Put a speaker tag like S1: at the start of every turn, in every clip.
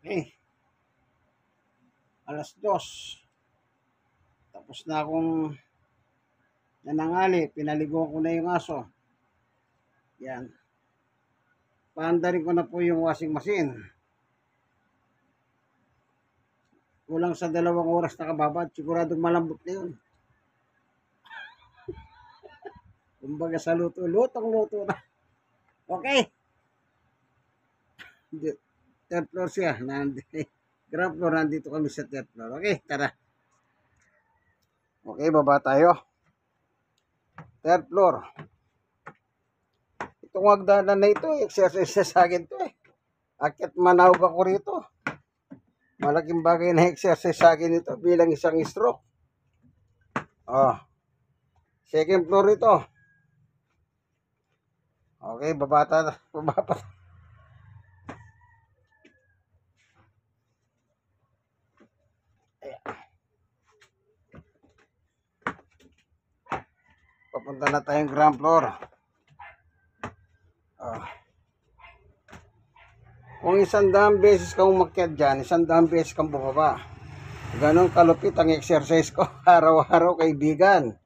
S1: Okay, alas 2. Tapos na akong nanangali. Pinaliguan ko na yung aso. Yan. Paandarin ko na po yung washing machine. Kulang sa 2 oras nakababad. Siguradong malambot na yun. Kumbaga sa luto. Lutong-luto na. Okay. Third floor siya. Ground floor. Nandito kami sa third floor. Okay, tara. Okay, baba tayo. Third floor. Itong hagdanan na ito, exercise sa akin to eh. Akit manawag ako rito. Malaking bagay na exercise sa akin ito bilang isang stroke. Second floor ito. Okay, baba pa. Papunta na tayong ground floor. Kung 100 beses kang umakyat dyan, 100 beses kang bumaba. Ganon kalupit ang exercise ko araw-araw, kaibigan.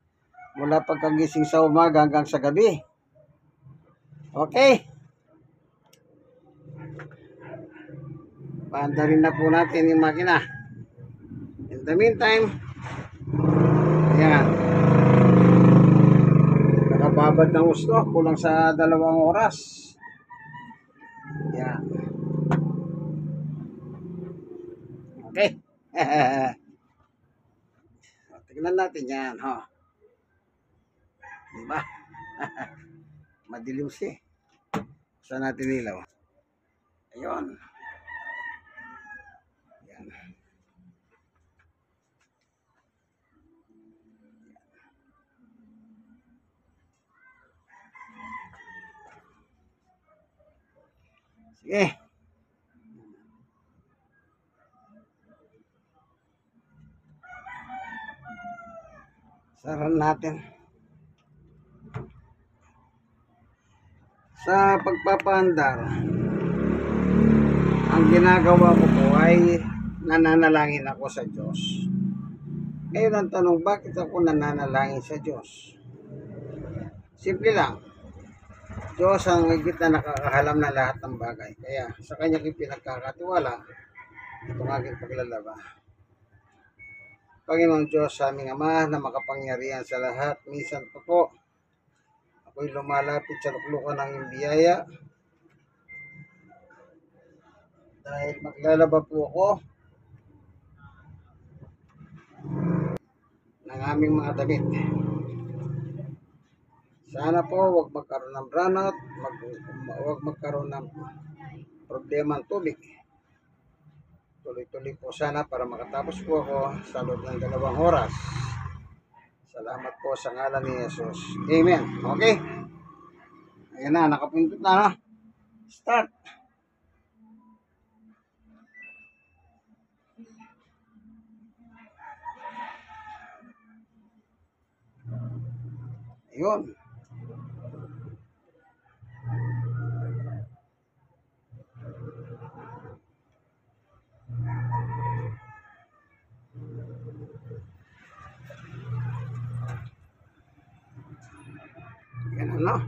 S1: Mula pagkagising sa umaga hanggang sa gabi. Okay. Paandarin na po natin yung makina. In the meantime, ayan. Nakababad ng gusto. Kulang sa 2 oras. Ayan. Okay. Tignan natin yan. Diba? Madilim siya. Saan natin ilaw? Ayun. Yan. Sige. Saran natin. Sa pagpapaandar, ang ginagawa ko po ay nananalangin ako sa Diyos. Ngayon ang tanong, bakit ako nananalangin sa Diyos? Simple lang. Diyos ang higit na nakakahalam na lahat ng bagay. Kaya sa Kanya ko pinagkakatiwala itong aking paglalaba. Panginoon Diyos, sa aming Ama na makapangyarihan sa lahat, minsan po ako'y lumalapit sa luklukan ng iyong biyaya. Dahil maglalaba po ako ng aming mga damit. Sana po huwag magkaroon ng brownout, huwag magkaroon ng problema ng tubig. Tuloy-tuloy po sana para makatapos po ako sa loob ng 2 oras. Salamat po sa ngalan ni Jesus. Amen. Okay? Ayan na, nakapindot na. Start. Ayun. Yan ano.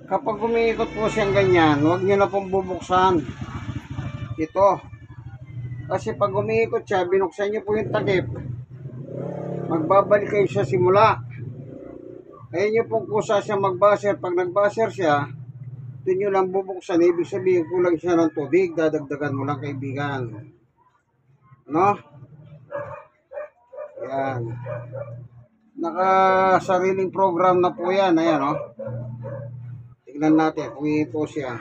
S1: Kapag umiikot po siyang ganyan, huwag niyo na pong bubuksan ito. Kasi pag umiikot siya, binuksan niyo po yung takip, magbabalik kayo sa simula. Kaya niyo pong kusa siya magbaser. Pag nagbaser siya, doon nyo lang bubuksan. Ibig sabihin, kulang siya ng tubig. Dadagdagan mo lang, kaibigan. No? Yan. Nakasariling program na po yan. Ayan, no? Tignan natin kung ito siya.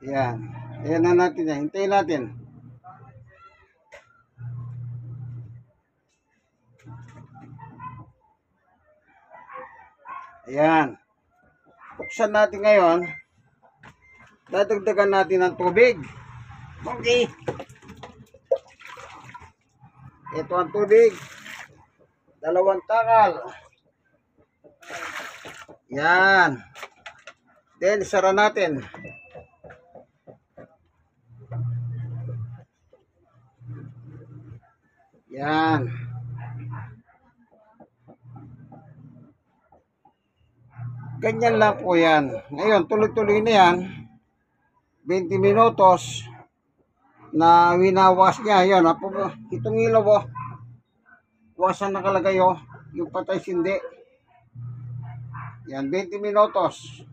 S1: Yan. Ayan na natin yan. Hintayin natin. Ayan. Buksan natin ngayon. Dadagdagan natin ng tubig. Okay. Ito ang tubig. 2 takal. Yan. Then, isara natin. Yan. Ganyan lang po yan. Ngayon, tuloy-tuloy na yan. 20 minutos na winawas niya. Yan. Itong ilaw, oh. Wasan nakalagay, oh. Yung patay sindi. Yan, 20 minutos.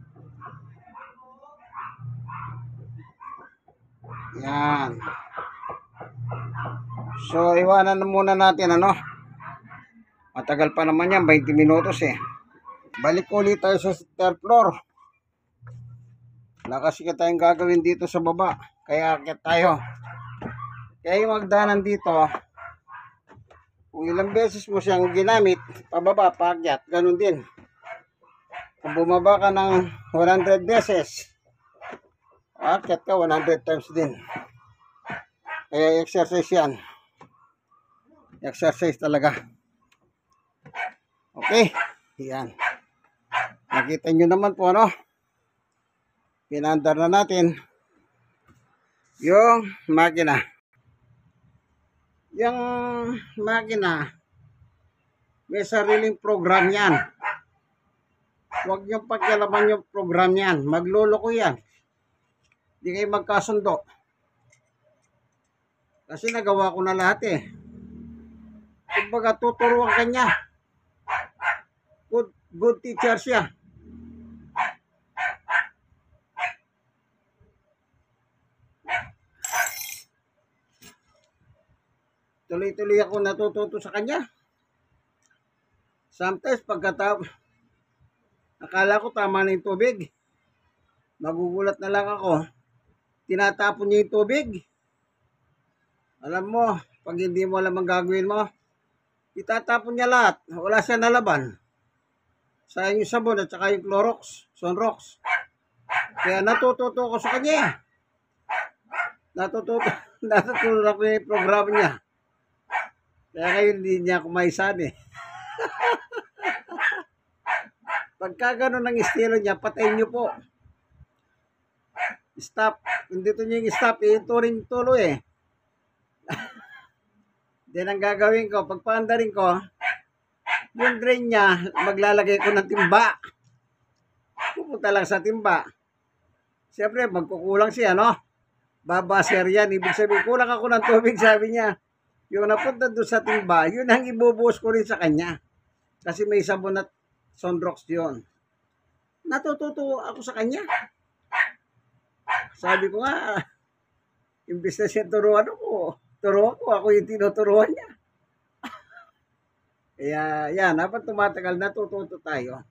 S1: Yan. So, iwanan na muna natin, ano. Matagal pa naman yan, 20 minutos eh. Balik ulit tayo sa third floor. Wala kasi tayong gagawin dito sa baba. Kaya akit tayo. Kaya yung magdanan dito, kung ilang beses mo siyang ginamit, pababa, paakyat, ganun din. Kung bumaba ka ng 100 beses, aakyat ka 100 times din. Kaya exercise yan. Exercise talaga. Okay. Yan. Nakita nyo naman po, ano? Pinandar na natin yung makina. Yung makina, may sariling program yan. Huwag nyo pakialaman yung program yan. Magluloko yan. Hindi kayo magkasundo. Kasi nagawa ko na lahat eh. Kumbaga tuturuan ka niya. Good teacher siya. Tuloy-tuloy ako natututo sa kanya. Sometimes akala ko tama na yung tubig. Magugulat na lang ako. Tinatapon niya yung tubig. Alam mo, pag hindi mo alam ang gagawin mo, itatapon niya lahat. Wala siya nalaban. Sayang yung sabon at saka yung Clorox, Sunrox. Kaya natututo ko sa kanya. Natututo ako yung program niya. Kaya ngayon hindi niya ako maisan eh. Pagka ganun ang estilo niya, patayin niyo po. Stop. Kung dito niyo yung stop, ituring tuloy eh. Then ang gagawin ko, pagpaandarin ko, yung drain niya, maglalagay ko ng timba. Pupunta lang sa timba. Siyempre, magkukulang siya, no? Babaser yan. Ibig sabihin, kulang ako ng tubig, sabi niya. Yung napunta doon sa timba, yun ang ibubuhos ko rin sa kanya. Kasi may sabon at Sunrox yun. Natututo ako sa kanya. Sabi ko nga, imbis na siya turuan ko, ako yung tinuturuan niya. Kaya, yan, habang tumatagal, natututo tayo.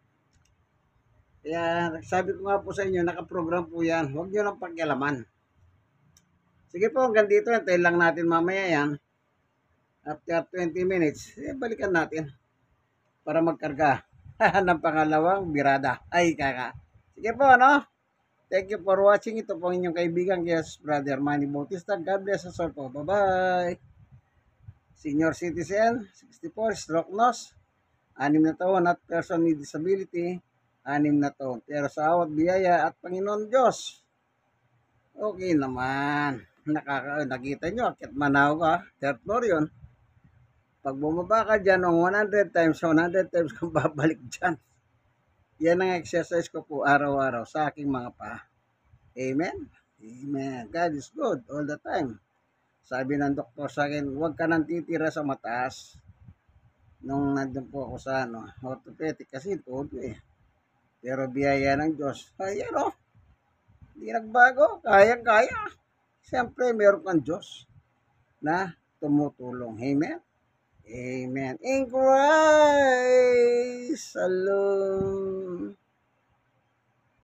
S1: Kaya, sabi ko nga po sa inyo, nakaprogram po yan. Huwag nyo lang pakialaman. Sige po, hanggang dito, antayin lang natin mamaya yan. After 20 minutes, balikan natin para magkarga ng pangalawang birada. Ay, kaka. Sige po, ano? Thank you for watching. Ito po inyong kaibigan, yes, Brother Manny Bautista. God bless us all po. Bye-bye. Senior citizen, 64, stroke nose, 6 na taon at person with disability, 6 na taon. Pero sa awat biyaya at Panginoon Diyos, okay naman. Nakita nyo, akit manaw ka, third floor yun. Pag bumaba ka dyan ng 100 times kung babalik dyan. Yan ang exercise ko po araw-araw sa aking mga paa. Amen? Amen. God is good all the time. Sabi ng doktor sa akin, huwag ka nang titira sa mataas. Nung nandun po ako sa orthopedic kasi todo eh. Pero biyaya ng Diyos. Ayan o. Hindi nagbago. Kayang-kaya. Siyempre, meron kang Diyos na tumutulong. Amen? Amen. In Christ alone.